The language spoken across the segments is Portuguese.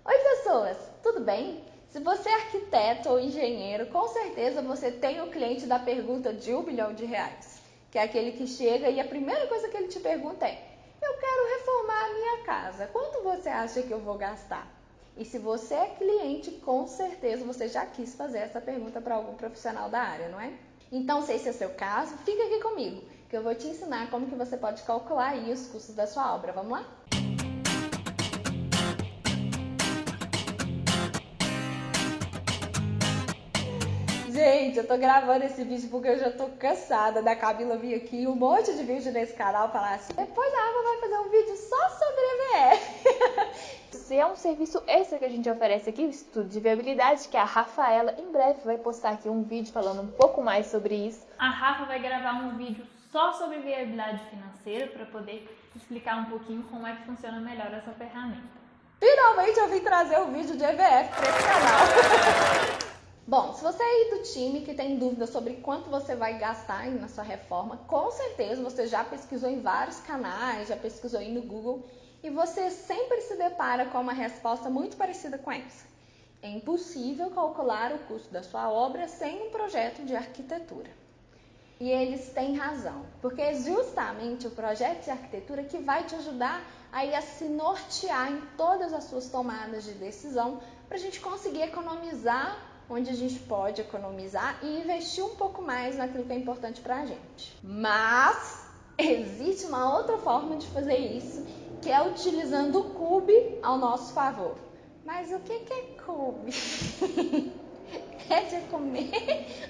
Oi pessoas, tudo bem? Se você é arquiteto ou engenheiro, com certeza você tem o cliente da pergunta de R$ 1 milhão, que é aquele que chega e a primeira coisa que ele te pergunta é: eu quero reformar a minha casa, quanto você acha que eu vou gastar? E se você é cliente, com certeza você já quis fazer essa pergunta para algum profissional da área, não é? Então, se esse é o seu caso, fica aqui comigo, que eu vou te ensinar como que você pode calcular aí os custos da sua obra. Vamos lá? Gente, eu tô gravando esse vídeo porque eu já tô cansada da Camila vir aqui um monte de vídeo nesse canal falar assim: depois a Rafa vai fazer um vídeo só sobre EVF. Esse é um serviço extra que a gente oferece aqui, o estudo de viabilidade, que a Rafaela em breve vai postar aqui um vídeo falando um pouco mais sobre isso. A Rafa vai gravar um vídeo só sobre viabilidade financeira para poder explicar um pouquinho como é que funciona melhor essa ferramenta. Finalmente eu vim trazer um vídeo de EVF para esse canal. Bom, se você é aí do time que tem dúvida sobre quanto você vai gastar aí na sua reforma, com certeza você já pesquisou em vários canais, já pesquisou aí no Google e você sempre se depara com uma resposta muito parecida com essa. É impossível calcular o custo da sua obra sem um projeto de arquitetura. E eles têm razão, porque é justamente o projeto de arquitetura que vai te ajudar aí a se nortear em todas as suas tomadas de decisão para a gente conseguir economizar onde a gente pode economizar e investir um pouco mais naquilo que é importante para a gente. Mas existe uma outra forma de fazer isso, que é utilizando o CUB ao nosso favor. Mas o que é CUB? É de comer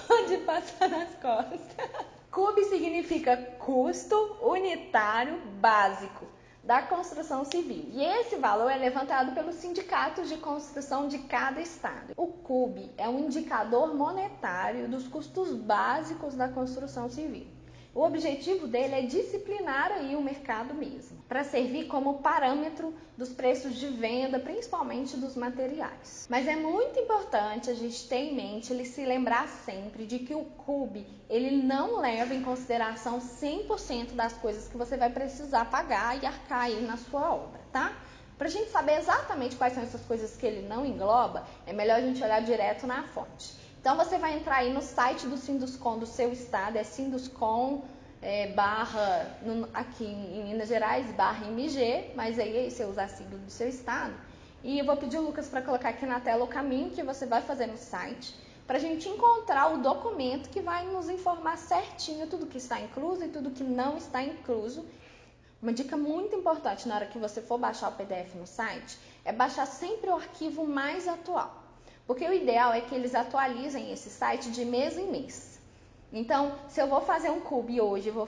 ou de passar nas costas? CUB significa custo unitário básico da construção civil. E esse valor é levantado pelos sindicatos de construção de cada estado. O CUB é um indicador monetário dos custos básicos da construção civil. O objetivo dele é disciplinar aí o mercado mesmo, para servir como parâmetro dos preços de venda, principalmente dos materiais. Mas é muito importante a gente ter em mente, ele se lembrar sempre de que o CUB, ele não leva em consideração 100% das coisas que você vai precisar pagar e arcar aí na sua obra, tá? Para a gente saber exatamente quais são essas coisas que ele não engloba, é melhor a gente olhar direto na fonte. Então você vai entrar aí no site do Sinduscon do seu estado, é Sinduscon aqui em Minas Gerais, /MG, mas aí você usa a sigla do seu estado. E eu vou pedir o Lucas para colocar aqui na tela o caminho que você vai fazer no site, para a gente encontrar o documento que vai nos informar certinho tudo que está incluso e tudo que não está incluso. Uma dica muito importante na hora que você for baixar o PDF no site é baixar sempre o arquivo mais atual. Porque o ideal é que eles atualizem esse site de mês em mês. Então, se eu vou fazer um CUB hoje, vou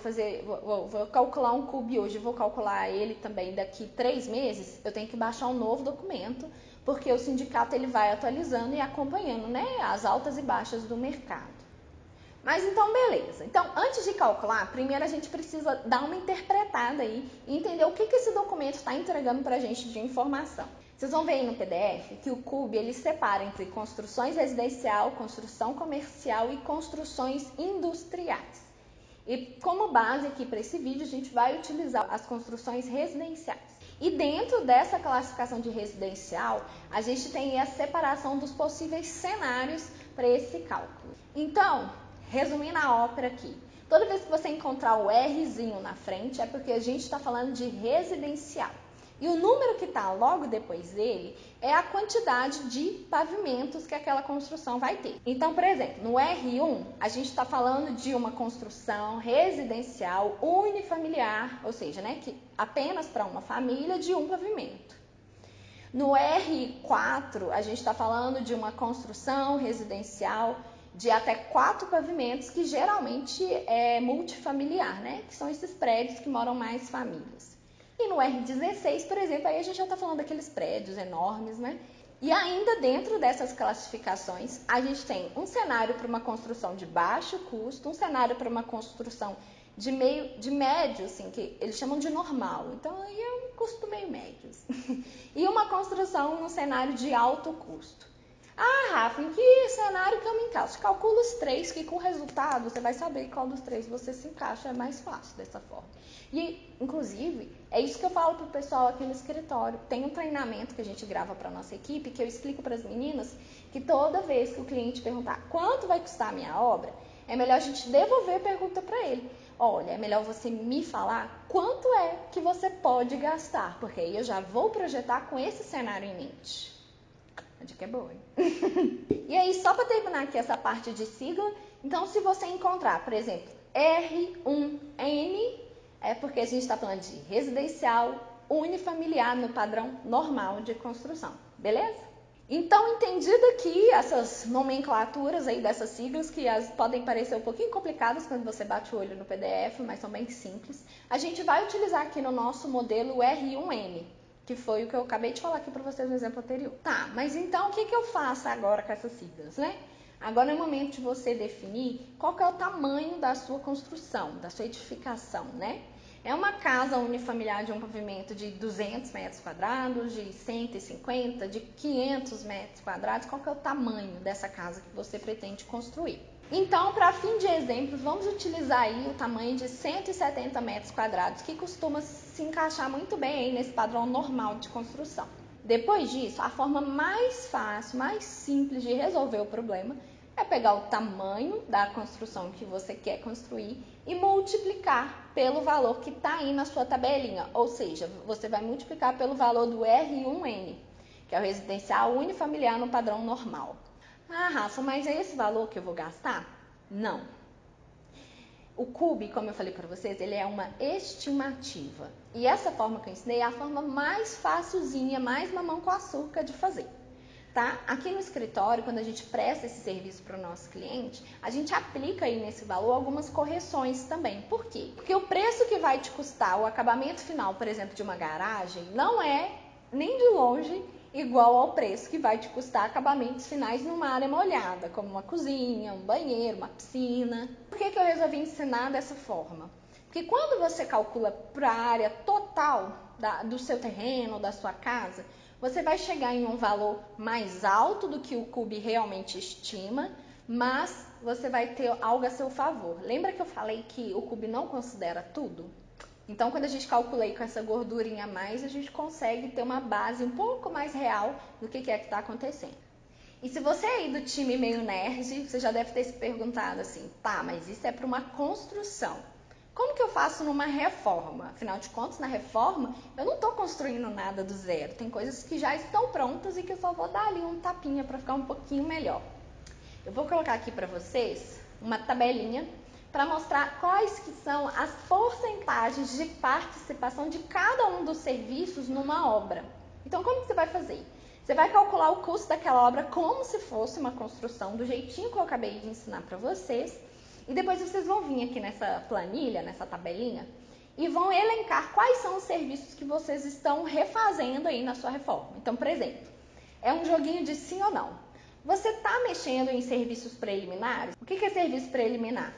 calcular um CUB hoje, vou calcular ele também daqui 3 meses, eu tenho que baixar um novo documento, porque o sindicato ele vai atualizando e acompanhando, né, as altas e baixas do mercado. Mas então, beleza. Então, antes de calcular, primeiro a gente precisa dar uma interpretada aí e entender o que esse documento está entregando para a gente de informação. Vocês vão ver aí no PDF que o CUB ele separa entre construções residencial, construção comercial e construções industriais. E como base aqui para esse vídeo, a gente vai utilizar as construções residenciais. E dentro dessa classificação de residencial, a gente tem a separação dos possíveis cenários para esse cálculo. Então, resumindo a ópera aqui, toda vez que você encontrar o Rzinho na frente, é porque a gente está falando de residencial. E o número que está logo depois dele é a quantidade de pavimentos que aquela construção vai ter. Então, por exemplo, no R1, a gente está falando de uma construção residencial unifamiliar, ou seja, né, que apenas para uma família de um pavimento. No R4, a gente está falando de uma construção residencial de até 4 pavimentos, que geralmente é multifamiliar, né? Que são esses prédios que moram mais famílias. E no R16, por exemplo, aí a gente já está falando daqueles prédios enormes, né? E ainda dentro dessas classificações, a gente tem um cenário para uma construção de baixo custo, um cenário para uma construção de médio, assim, que eles chamam de normal. Então, aí é um custo meio médio. Assim. E uma construção num cenário de alto custo. Ah, Rafa, em que cenário que eu me encaixo? Calcula os 3, que com o resultado você vai saber qual dos 3 você se encaixa, é mais fácil dessa forma. E, inclusive, é isso que eu falo pro pessoal aqui no escritório. Tem um treinamento que a gente grava para nossa equipe, que eu explico para as meninas que toda vez que o cliente perguntar quanto vai custar a minha obra, é melhor a gente devolver a pergunta para ele. Olha, é melhor você me falar quanto é que você pode gastar, porque aí eu já vou projetar com esse cenário em mente. A dica é boa, hein? E aí, só para terminar aqui essa parte de sigla, então se você encontrar, por exemplo, R1N, é porque a gente está falando de residencial unifamiliar no padrão normal de construção, beleza? Então, entendido aqui essas nomenclaturas aí dessas siglas, que podem parecer um pouquinho complicadas quando você bate o olho no PDF, mas são bem simples, a gente vai utilizar aqui no nosso modelo R1N, que foi o que eu acabei de falar aqui para vocês no exemplo anterior. Tá, mas então o que eu faço agora com essas siglas, né? Agora é o momento de você definir qual que é o tamanho da sua construção, da sua edificação, né? É uma casa unifamiliar de um pavimento de 200 metros quadrados, de 150, de 500 metros quadrados. Qual que é o tamanho dessa casa que você pretende construir? Então, para fim de exemplos, vamos utilizar aí o tamanho de 170 metros quadrados, que costuma se encaixar muito bem aí nesse padrão normal de construção. Depois disso, a forma mais fácil, mais simples de resolver o problema é pegar o tamanho da construção que você quer construir e multiplicar pelo valor que está aí na sua tabelinha. Ou seja, você vai multiplicar pelo valor do R1N, que é o residencial unifamiliar no padrão normal. Ah, Rafa, mas é esse valor que eu vou gastar? Não. O CUB, como eu falei para vocês, ele é uma estimativa. E essa forma que eu ensinei é a forma mais facilzinha, mais mamão com açúcar de fazer. Tá? Aqui no escritório, quando a gente presta esse serviço para o nosso cliente, a gente aplica aí nesse valor algumas correções também. Por quê? Porque o preço que vai te custar o acabamento final, por exemplo, de uma garagem, não é nem de longe igual ao preço que vai te custar acabamentos finais numa área molhada, como uma cozinha, um banheiro, uma piscina. Por que eu resolvi ensinar dessa forma? Porque quando você calcula para a área total do seu terreno, da sua casa, você vai chegar em um valor mais alto do que o CUB realmente estima, mas você vai ter algo a seu favor. Lembra que eu falei que o CUB não considera tudo? Então, quando a gente calcula aí com essa gordurinha a mais, a gente consegue ter uma base um pouco mais real do que é que está acontecendo. E se você é aí do time meio nerd, você já deve ter se perguntado assim, tá, mas isso é para uma construção. Como que eu faço numa reforma? Afinal de contas, na reforma, eu não estou construindo nada do zero. Tem coisas que já estão prontas e que eu só vou dar ali um tapinha para ficar um pouquinho melhor. Eu vou colocar aqui para vocês uma tabelinha para mostrar quais que são as porcentagens de participação de cada um dos serviços numa obra. Então, como que você vai fazer? Você vai calcular o custo daquela obra como se fosse uma construção, do jeitinho que eu acabei de ensinar para vocês. E depois vocês vão vir aqui nessa planilha, nessa tabelinha, e vão elencar quais são os serviços que vocês estão refazendo aí na sua reforma. Então, por exemplo, é um joguinho de sim ou não. Você está mexendo em serviços preliminares? O que é serviço preliminar?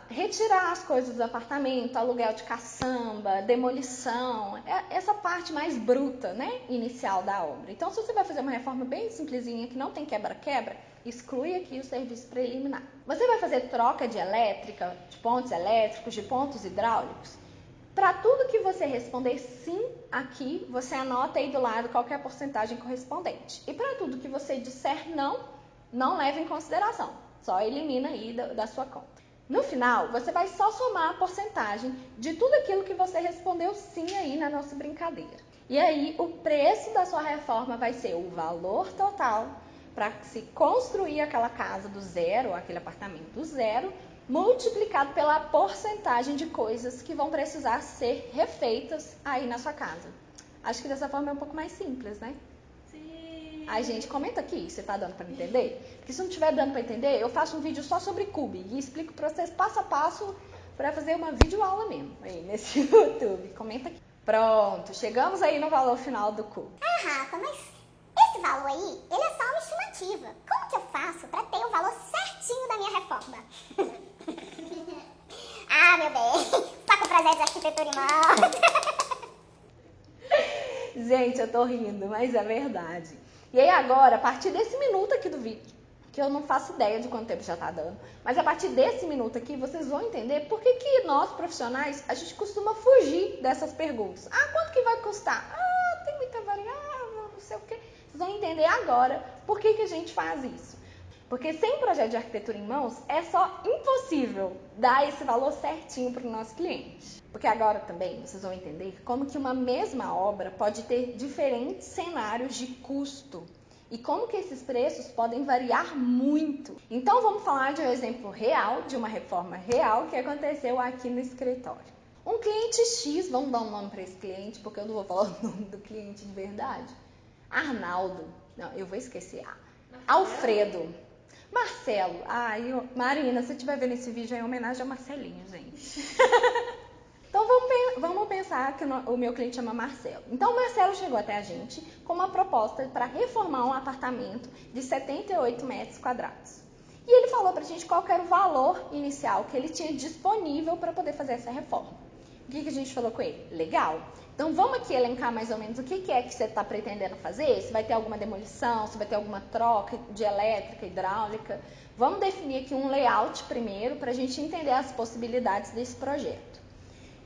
Retirar as coisas do apartamento, aluguel de caçamba, demolição, essa parte mais bruta, né, inicial da obra. Então, se você vai fazer uma reforma bem simplesinha, que não tem quebra-quebra, exclui aqui o serviço preliminar. Você vai fazer troca de elétrica, de pontos elétricos, de pontos hidráulicos? Para tudo que você responder sim aqui, você anota aí do lado qual que é a porcentagem correspondente. E para tudo que você disser não leva em consideração. Só elimina aí da sua conta. No final, você vai só somar a porcentagem de tudo aquilo que você respondeu sim aí na nossa brincadeira. E aí, o preço da sua reforma vai ser o valor total para se construir aquela casa do zero, aquele apartamento do zero, multiplicado pela porcentagem de coisas que vão precisar ser refeitas aí na sua casa. Acho que dessa forma é um pouco mais simples, né? Sim. Ai, gente, comenta aqui se tá dando para entender. Porque se não estiver dando para entender, eu faço um vídeo só sobre CUB e explico para vocês passo a passo para fazer uma videoaula mesmo aí nesse YouTube. Comenta aqui. Pronto, chegamos aí no valor final do CUB. Ah, Rafa, mas esse valor aí, ele é só uma estimativa. Como que eu faço para ter o valor certinho da minha reforma? Ah, meu bem, tá com projeto de arquitetura em mão. Gente, eu tô rindo, mas é verdade. E aí agora, a partir desse minuto aqui do vídeo, que eu não faço ideia de quanto tempo já está dando, mas a partir desse minuto aqui, vocês vão entender por que nós, profissionais, a gente costuma fugir dessas perguntas. Ah, quanto que vai custar? Ah, tem muita variável, não sei o quê. Vocês vão entender agora por que a gente faz isso. Porque sem projeto de arquitetura em mãos, é só impossível dar esse valor certinho para o nosso cliente. Porque agora também vocês vão entender como que uma mesma obra pode ter diferentes cenários de custo e como que esses preços podem variar muito. Então vamos falar de um exemplo real, de uma reforma real que aconteceu aqui no escritório. Um cliente X, vamos dar um nome para esse cliente, porque eu não vou falar o nome do cliente de verdade. Arnaldo, não, eu vou esquecer. Alfredo, Marcelo. Marina, se você estiver vendo esse vídeo, é em homenagem ao Marcelinho, gente. Então vamos pensar que o meu cliente chama Marcelo. Então o Marcelo chegou até a gente com uma proposta para reformar um apartamento de 78 metros quadrados. E ele falou para a gente qual era o valor inicial que ele tinha disponível para poder fazer essa reforma. O que a gente falou com ele? Legal. Então vamos aqui elencar mais ou menos o que é que você está pretendendo fazer, se vai ter alguma demolição, se vai ter alguma troca de elétrica, hidráulica. Vamos definir aqui um layout primeiro para a gente entender as possibilidades desse projeto.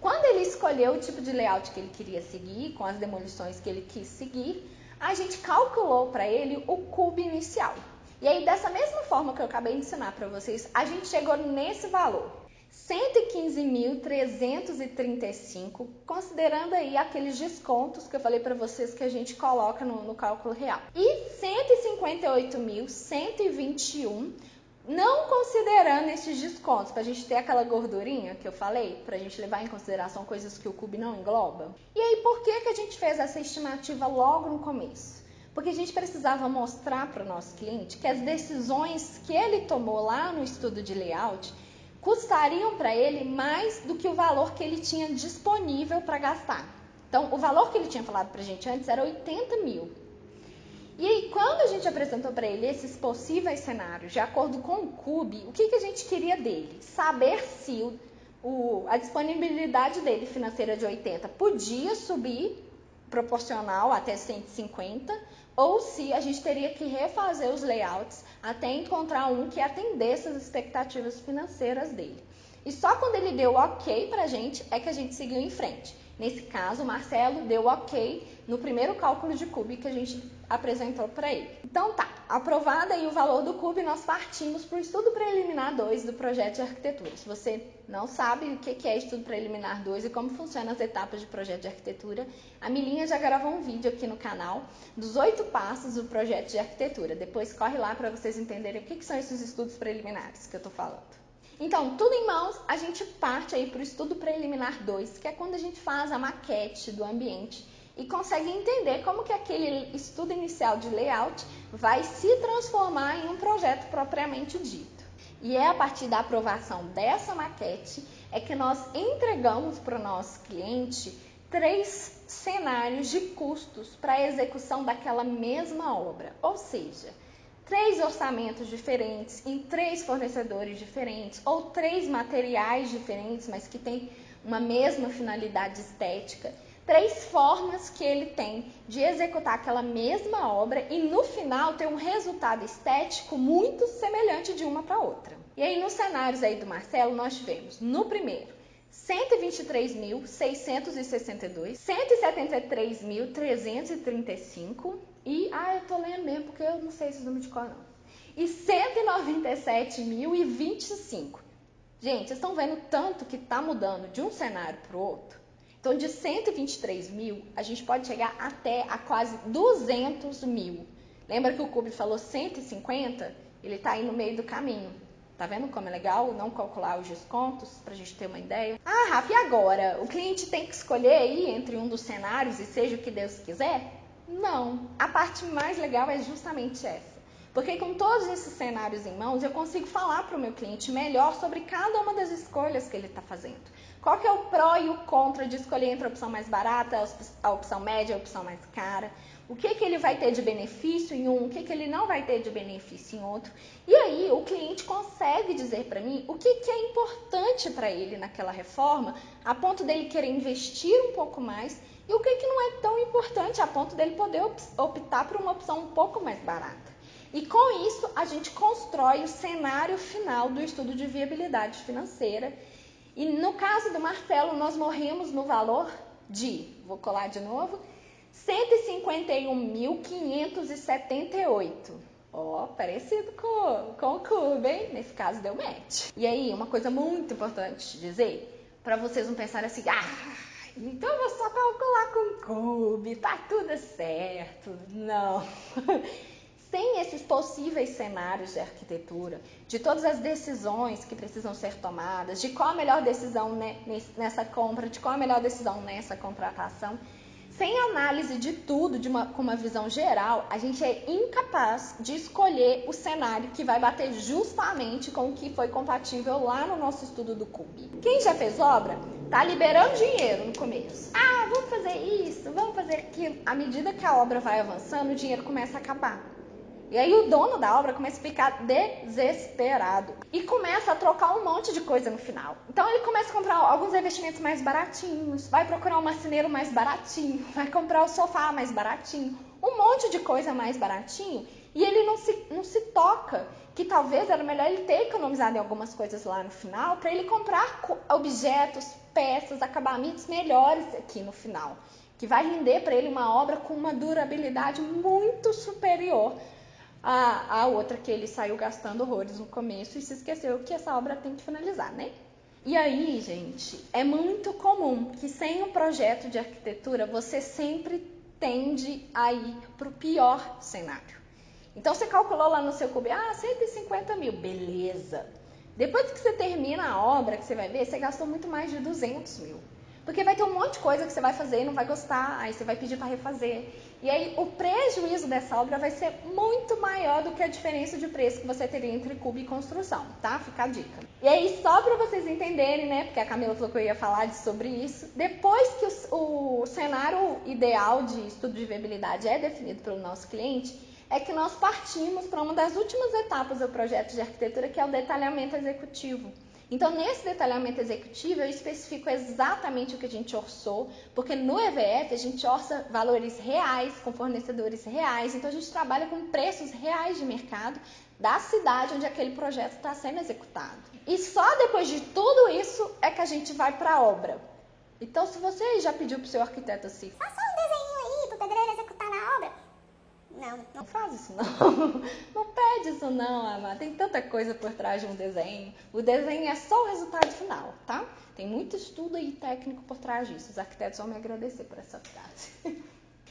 Quando ele escolheu o tipo de layout que ele queria seguir, com as demolições que ele quis seguir, a gente calculou para ele o cubo inicial. E aí, dessa mesma forma que eu acabei de ensinar para vocês, a gente chegou nesse valor. 115.335, considerando aí aqueles descontos que eu falei para vocês que a gente coloca no cálculo real. E 158.121, não considerando esses descontos, para a gente ter aquela gordurinha que eu falei, para a gente levar em consideração coisas que o CUB não engloba. E aí, por que a gente fez essa estimativa logo no começo? Porque a gente precisava mostrar para o nosso cliente que as decisões que ele tomou lá no estudo de layout custariam para ele mais do que o valor que ele tinha disponível para gastar. Então, o valor que ele tinha falado para a gente antes era 80 mil. E aí, quando a gente apresentou para ele esses possíveis cenários, de acordo com o CUB, o que a gente queria dele? Saber se a disponibilidade dele financeira de 80 podia subir proporcional até 150, ou se a gente teria que refazer os layouts até encontrar um que atendesse as expectativas financeiras dele. E só quando ele deu ok para a gente é que a gente seguiu em frente. Nesse caso, o Marcelo deu ok no primeiro cálculo de CUB que a gente apresentou para ele. Então tá, aprovado aí o valor do CUB, nós partimos para o estudo preliminar 2 do projeto de arquitetura. Se você não sabe o que é estudo preliminar 2 e como funcionam as etapas de projeto de arquitetura, a Milinha já gravou um vídeo aqui no canal dos 8 passos do projeto de arquitetura. Depois corre lá para vocês entenderem o que são esses estudos preliminares que eu tô falando. Então, tudo em mãos, a gente parte aí para o estudo preliminar 2, que é quando a gente faz a maquete do ambiente e consegue entender como que aquele estudo inicial de layout vai se transformar em um projeto propriamente dito. E é a partir da aprovação dessa maquete é que nós entregamos para o nosso cliente 3 cenários de custos para a execução daquela mesma obra, ou seja, 3 orçamentos diferentes, em 3 fornecedores diferentes, ou 3 materiais diferentes, mas que têm uma mesma finalidade estética, 3 formas que ele tem de executar aquela mesma obra e no final ter um resultado estético muito semelhante de uma para outra. E aí nos cenários aí do Marcelo nós tivemos, no primeiro, 123.662, 173.335 e, eu tô lendo mesmo porque eu não sei esses números de cor não, e 197.025. Gente, vocês estão vendo tanto que tá mudando de um cenário para o outro? Então, de 123 mil, a gente pode chegar até a quase 200 mil. Lembra que o CUB falou 150? Ele tá aí no meio do caminho. Tá vendo como é legal não calcular os descontos, para a gente ter uma ideia? Rafa, e agora? O cliente tem que escolher aí entre um dos cenários e seja o que Deus quiser? Não. A parte mais legal é justamente essa. Porque com todos esses cenários em mãos, eu consigo falar para o meu cliente melhor sobre cada uma das escolhas que ele está fazendo. Qual que é o pró e o contra de escolher entre a opção mais barata, a opção média, a opção mais cara? O que ele vai ter de benefício em um, o que ele não vai ter de benefício em outro. E aí o cliente consegue dizer para mim o que é importante para ele naquela reforma, a ponto dele querer investir um pouco mais e o que não é tão importante a ponto dele poder optar por uma opção um pouco mais barata. E com isso, a gente constrói o cenário final do estudo de viabilidade financeira. E no caso do Marcelo, nós morremos no valor de, vou colar de novo, 151.578. Ó, parecido com o CUB, hein? Nesse caso deu match. E aí, uma coisa muito importante de dizer, para vocês não pensarem assim, então eu vou só calcular com o CUB, tá tudo certo. Não. Sem esses possíveis cenários de arquitetura, de todas as decisões que precisam ser tomadas, de qual a melhor decisão nessa compra, de qual a melhor decisão nessa contratação, sem análise de tudo, com uma visão geral, a gente é incapaz de escolher o cenário que vai bater justamente com o que foi compatível lá no nosso estudo do CUB. Quem já fez obra, tá liberando dinheiro no começo. Vamos fazer isso, vamos fazer aquilo. À medida que a obra vai avançando, o dinheiro começa a acabar. E aí o dono da obra começa a ficar desesperado e começa a trocar um monte de coisa no final. Então ele começa a comprar alguns investimentos mais baratinhos, vai procurar um marceneiro mais baratinho, vai comprar o sofá mais baratinho, um monte de coisa mais baratinho, e ele não se toca que talvez era melhor ele ter economizado em algumas coisas lá no final para ele comprar objetos, peças, acabamentos melhores aqui no final, que vai render para ele uma obra com uma durabilidade muito superior a outra que ele saiu gastando horrores no começo e se esqueceu que essa obra tem que finalizar, né? E aí, gente, é muito comum que sem um projeto de arquitetura você sempre tende a ir para o pior cenário. Então você calculou lá no seu CUB, 150 mil, beleza. Depois que você termina a obra, que você vai ver, você gastou muito mais de 200 mil. Porque vai ter um monte de coisa que você vai fazer e não vai gostar, aí você vai pedir para refazer. E aí o prejuízo dessa obra vai ser muito maior do que a diferença de preço que você teria entre CUB e construção, tá? Fica a dica. E aí só para vocês entenderem, né, porque a Camila falou que eu ia falar sobre isso, depois que o cenário ideal de estudo de viabilidade é definido pelo nosso cliente, é que nós partimos para uma das últimas etapas do projeto de arquitetura, que é o detalhamento executivo. Então, nesse detalhamento executivo, eu especifico exatamente o que a gente orçou, porque no EVF a gente orça valores reais, com fornecedores reais, então a gente trabalha com preços reais de mercado da cidade onde aquele projeto está sendo executado. E só depois de tudo isso é que a gente vai para a obra. Então, se você já pediu para o seu arquiteto assim, faça um desenho aí para o pedreiro executar na obra. Não faz isso não. Não pede isso não, amada. Tem tanta coisa por trás de um desenho. O desenho é só o resultado final, tá? Tem muito estudo e técnico por trás disso. Os arquitetos vão me agradecer por essa frase.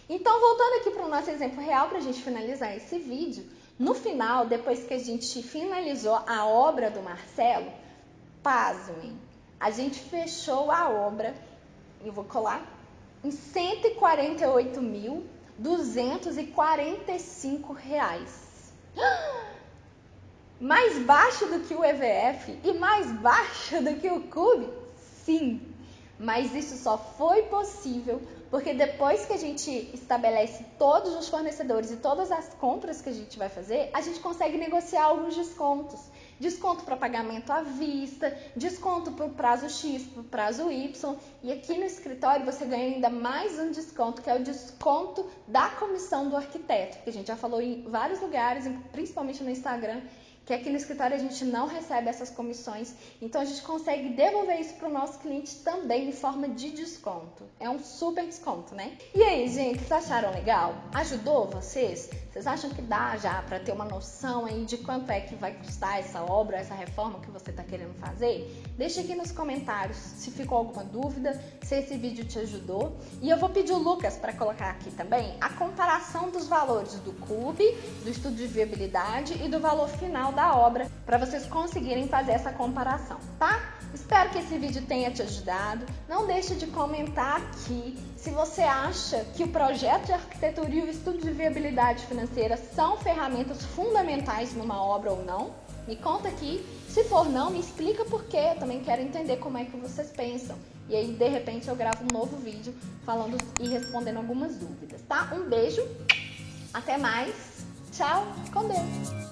Então, voltando aqui para o nosso exemplo real, para a gente finalizar esse vídeo, no final, depois que a gente finalizou a obra do Marcelo, pasmem, a gente fechou a obra, eu vou colar, em R$148.245. Mais baixo do que o EVF e mais baixo do que o CUB? Sim, mas isso só foi possível porque depois que a gente estabelece todos os fornecedores e todas as compras que a gente vai fazer, a gente consegue negociar alguns descontos. Desconto para pagamento à vista, desconto para o prazo X, para o prazo Y. E aqui no escritório você ganha ainda mais um desconto, que é o desconto da comissão do arquiteto, que a gente já falou em vários lugares, principalmente no Instagram, que aqui no escritório a gente não recebe essas comissões, então a gente consegue devolver isso para o nosso cliente também em forma de desconto. É um super desconto, né? E aí, gente, vocês acharam legal? Ajudou vocês? Vocês acham que dá já para ter uma noção aí de quanto é que vai custar essa obra, essa reforma que você está querendo fazer? Deixa aqui nos comentários se ficou alguma dúvida, se esse vídeo te ajudou. E eu vou pedir o Lucas para colocar aqui também a comparação dos valores do CUB, do estudo de viabilidade e do valor final da obra, para vocês conseguirem fazer essa comparação, tá? Espero que esse vídeo tenha te ajudado. Não deixe de comentar aqui se você acha que o projeto de arquitetura e o estudo de viabilidade financeira são ferramentas fundamentais numa obra ou não. Me conta aqui. Se for não, me explica por quê. Eu também quero entender como é que vocês pensam. E aí, de repente, eu gravo um novo vídeo falando e respondendo algumas dúvidas, tá? Um beijo, até mais, tchau, com Deus!